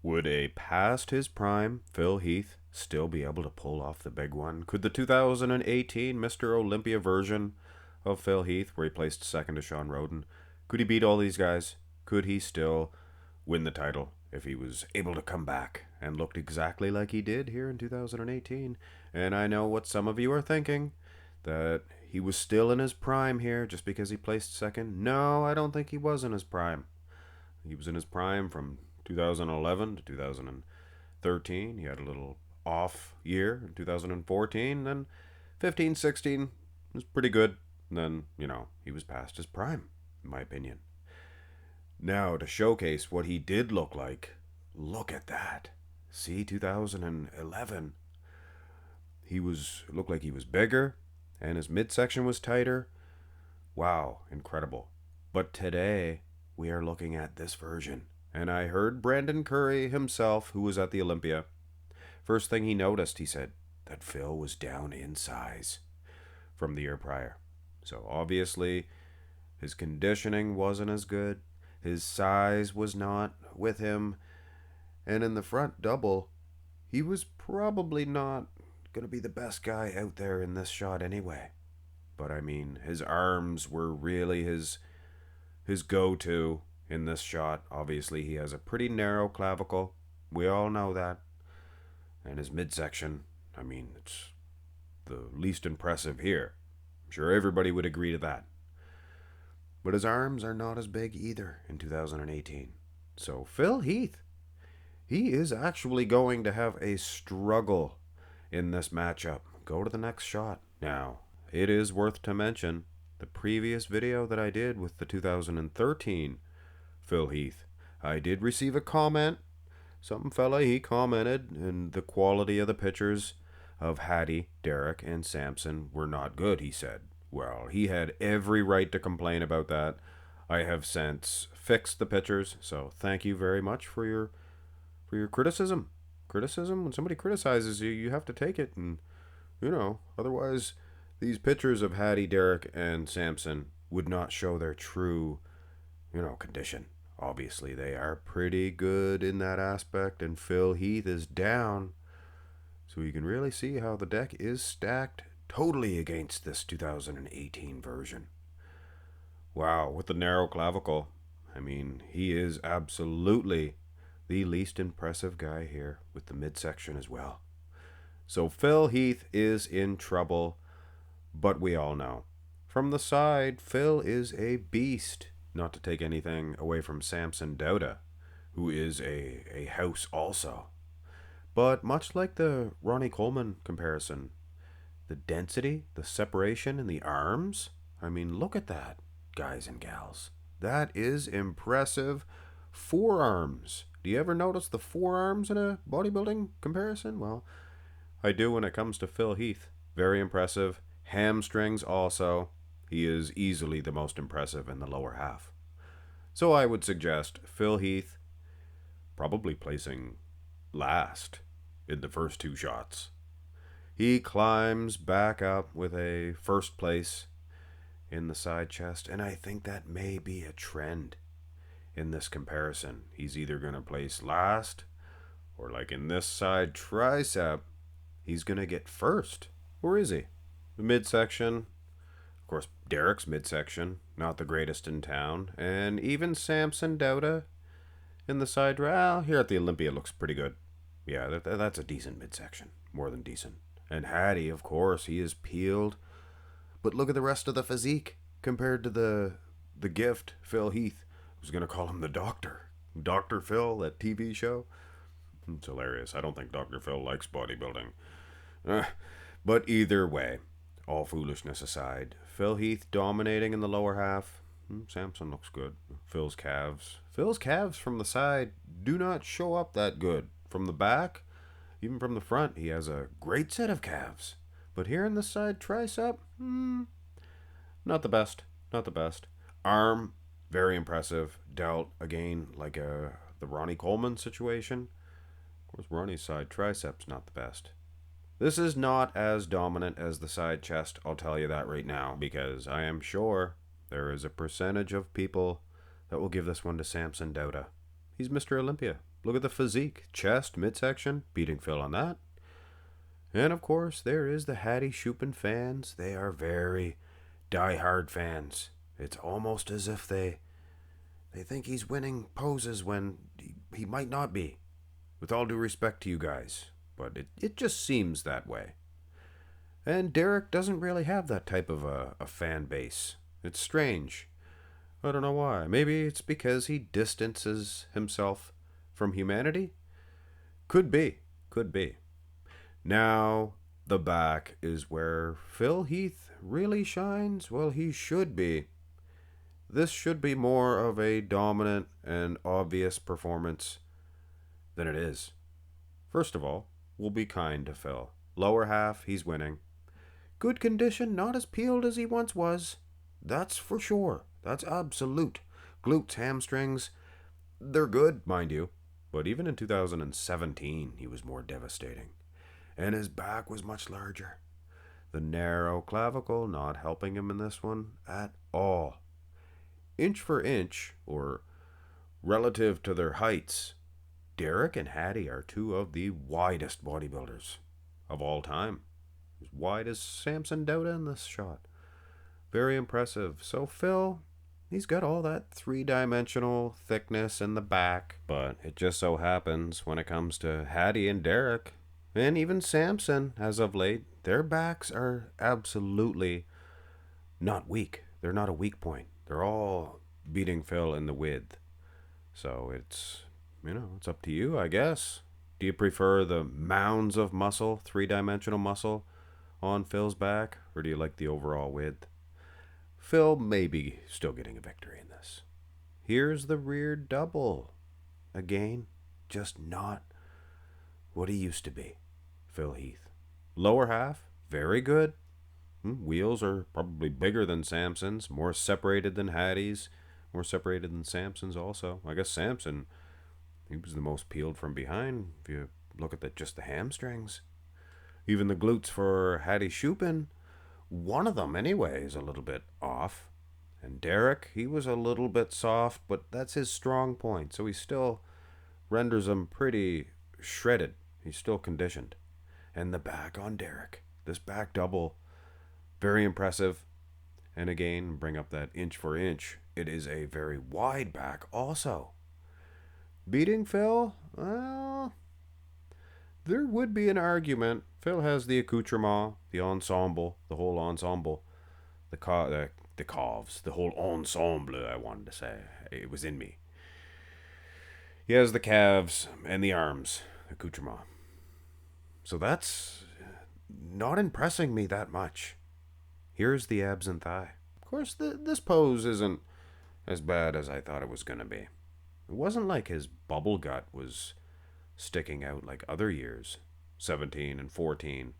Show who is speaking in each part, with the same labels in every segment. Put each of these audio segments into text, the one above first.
Speaker 1: Would a past his prime Phil Heath still be able to pull off the big one? Could the 2018 Mr. Olympia version of Phil Heath, where he placed second to Sean Roden, could he beat all these guys? Could he still win the title if he was able to come back and looked exactly like he did here in 2018? And I know what some of you are thinking, that he was still in his prime here just because he placed second. No, I don't think he was in his prime. He was in his prime from 2011 to 2013. He had a little off year in 2014. Then 15, 16 was pretty good. And then, he was past his prime, in my opinion. Now, to showcase what he did look like, look at that. See, 2011. It looked like he was bigger, and his midsection was tighter. Wow, incredible. But today, we are looking at this version. And I heard Brandon Curry himself, who was at the Olympia. First thing he noticed, he said, that Phil was down in size from the year prior. So obviously, his conditioning wasn't as good. His size was not with him. And in the front double, he was probably not going to be the best guy out there in this shot anyway. But I mean, his arms were really his go-to in this shot. Obviously, he has a pretty narrow clavicle. We all know that. And his midsection, I mean, it's the least impressive here. I'm sure everybody would agree to that. But his arms are not as big either in 2018. So Phil Heath, he is actually going to have a struggle in this matchup. Go to the next shot. Now, it is worth to mention the previous video that I did with the 2013 Phil Heath. I did receive a comment. Some fella, he commented, and the quality of the pictures of Hadi, Derek, and Samson were not good, he said. Well, he had every right to complain about that. I have since fixed the pictures, so thank you very much for your criticism. Criticism, when somebody criticizes you, you have to take it, and otherwise these pictures of Hadi, Derek, and Samson would not show their true, condition. Obviously, they are pretty good in that aspect, and Phil Heath is down. So you can really see how the deck is stacked totally against this 2018 version. Wow, with the narrow clavicle, I mean, he is absolutely the least impressive guy here with the midsection as well. So Phil Heath is in trouble, but we all know. From the side, Phil is a beast. Not to take anything away from Samson Dauda, who is a house also. But much like the Ronnie Coleman comparison, the density, the separation in the arms, I mean, look at that, guys and gals. That is impressive. Forearms. Do you ever notice the forearms in a bodybuilding comparison? Well, I do when it comes to Phil Heath. Very impressive. Hamstrings also. He is easily the most impressive in the lower half. So I would suggest Phil Heath probably placing last in the first two shots. He climbs back up with a first place in the side chest, and I think that may be a trend in this comparison. He's either going to place last, or like in this side tricep, he's going to get first. Or is he? The midsection, of course, Derek's midsection, not the greatest in town. And even Samson Dauda in the side, well, here at the Olympia looks pretty good. Yeah, that's a decent midsection. More than decent. And Hadi, of course, he is peeled. But look at the rest of the physique compared to the gift, Phil Heath. I was going to call him the Doctor. Dr. Phil, that TV show. It's hilarious. I don't think Dr. Phil likes bodybuilding. But either way, all foolishness aside, Phil Heath dominating in the lower half. Samson looks good. Phil's calves from the side do not show up that good. From the back, even from the front, he has a great set of calves. But here in the side tricep, not the best. Not the best. Arm, very impressive. Delt, again, like the Ronnie Coleman situation. Of course, Ronnie's side triceps, not the best. This is not as dominant as the side chest, I'll tell you that right now, because I am sure there is a percentage of people that will give this one to Samson Dauda. He's Mr. Olympia. Look at the physique, chest, midsection, beating Phil on that. And of course, there is the Hadi Choopan fans. They are very die-hard fans. It's almost as if they think he's winning poses when he might not be. With all due respect to you guys, but it just seems that way. And Derek doesn't really have that type of a fan base. It's strange. I don't know why. Maybe it's because he distances himself from humanity? Could be. Could be. Now, the back is where Phil Heath really shines. Well, he should be. This should be more of a dominant and obvious performance than it is. First of all, we'll be kind to Phil. Lower half, he's winning. Good condition, not as peeled as he once was. That's for sure. That's absolute. Glutes, hamstrings, they're good, mind you. But even in 2017, he was more devastating. And his back was much larger. The narrow clavicle not helping him in this one at all. Inch for inch, or relative to their heights, Derek and Hadi are two of the widest bodybuilders of all time. As wide as Samson Dauda in this shot. Very impressive. So Phil, he's got all that three-dimensional thickness in the back, but it just so happens when it comes to Hadi and Derek, and even Samson as of late, their backs are absolutely not weak. They're not a weak point. They're all beating Phil in the width. So it's up to you, I guess. Do you prefer the mounds of muscle, three-dimensional muscle on Phil's back, or do you like the overall width? Phil may be still getting a victory in this. Here's the rear double. Again, just not what he used to be. Phil Heath. Lower half, very good. Wheels are probably bigger than Samson's, more separated than Hadi's, more separated than Samson's also. I guess Samson, he was the most peeled from behind if you look at just the hamstrings. Even the glutes for Hadi Choopan, one of them anyway is a little bit off. And Derek, he was a little bit soft, but that's his strong point. So he still renders him pretty shredded. He's still conditioned. And the back on Derek, this back double, very impressive. And again, bring up that inch for inch. It is a very wide back also. Beating Phil? Well, there would be an argument. Phil has the accoutrement, the ensemble, the whole ensemble. The calves, the whole ensemble, I wanted to say. It was in me. He has the calves and the arms, accoutrement. So that's not impressing me that much. Here's the abs and thigh. Of course, this pose isn't as bad as I thought it was going to be. It wasn't like his bubble gut was sticking out like other years, 17 and 14.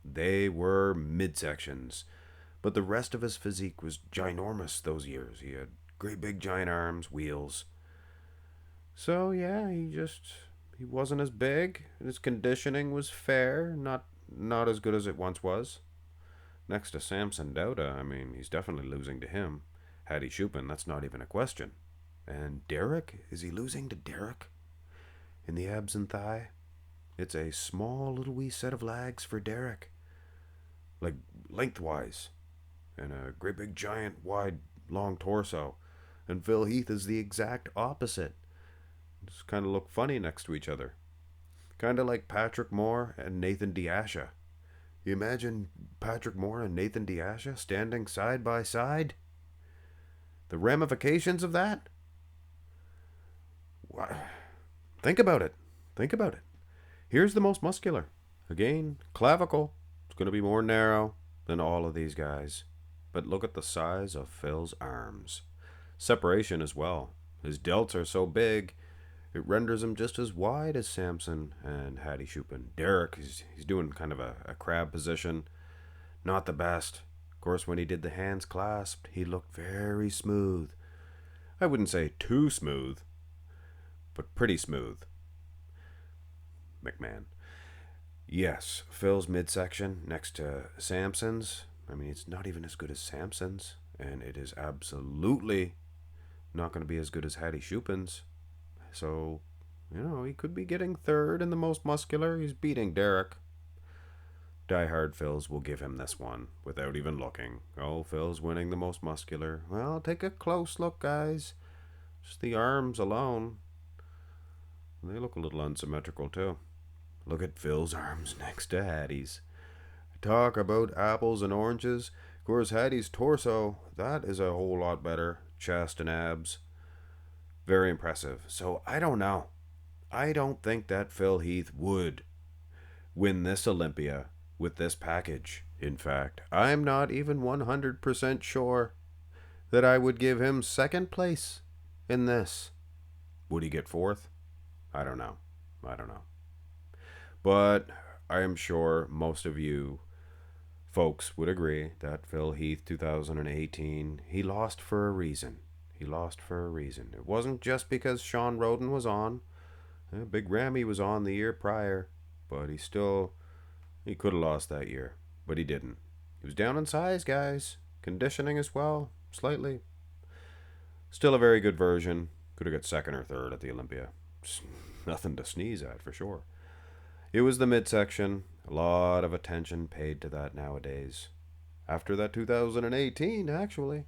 Speaker 1: They were midsections, but the rest of his physique was ginormous those years. He had great big giant arms, wheels. So yeah, he wasn't as big. His conditioning was fair, not as good as it once was. Next to Samson Dauda, I mean, he's definitely losing to him. Hadi Choopan, that's not even a question. And Derek, is he losing to Derek? In the abs and thigh? It's a small little wee set of legs for Derek. Like lengthwise. And a great big giant wide long torso. And Phil Heath is the exact opposite. Just kind of look funny next to each other. Kind of like Patrick Moore and Nathan D'Asha. You imagine Patrick Moore and Nathan D'Asha standing side by side? The ramifications of that? Think about it. Think about it. Here's the most muscular. Again, clavicle. It's going to be more narrow than all of these guys. But look at the size of Phil's arms. Separation as well. His delts are so big, it renders him just as wide as Samson and Hadi Choopan. Derek, he's doing kind of a crab position. Not the best. Of course, when he did the hands clasped, he looked very smooth. I wouldn't say too smooth, but pretty smooth. McMahon. Yes, Phil's midsection next to Samson's. I mean, it's not even as good as Samson's, and it is absolutely not going to be as good as Hadi Choopan's. So, You know, he could be getting third in the most muscular. He's beating Derek. Die Hard Phils will give him this one without even looking. Oh, Phil's winning the most muscular. Well, take a close look, guys. Just the arms alone. They look a little unsymmetrical, too. Look at Phil's arms next to Hadi's. Talk about apples and oranges. Of course, Hadi's torso, that is a whole lot better. Chest and abs. Very impressive. So, I don't know. I don't think that Phil Heath would win this Olympia with this package. In fact, I'm not even 100% sure that I would give him second place in this. Would he get fourth? I don't know. I don't know. But I am sure most of you folks would agree that Phil Heath 2018, he lost for a reason. He lost for a reason. It wasn't just because Sean Roden was on. Big Ramy was on the year prior, but he could have lost that year, but he didn't. He was down in size, guys. Conditioning as well, slightly. Still a very good version. Could have got second or third at the Olympia. Nothing to sneeze at, for sure. It was the midsection. A lot of attention paid to that nowadays. After that 2018, actually.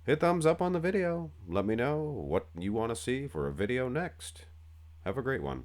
Speaker 1: Hit thumbs up on the video. Let me know what you want to see for a video next. Have a great one.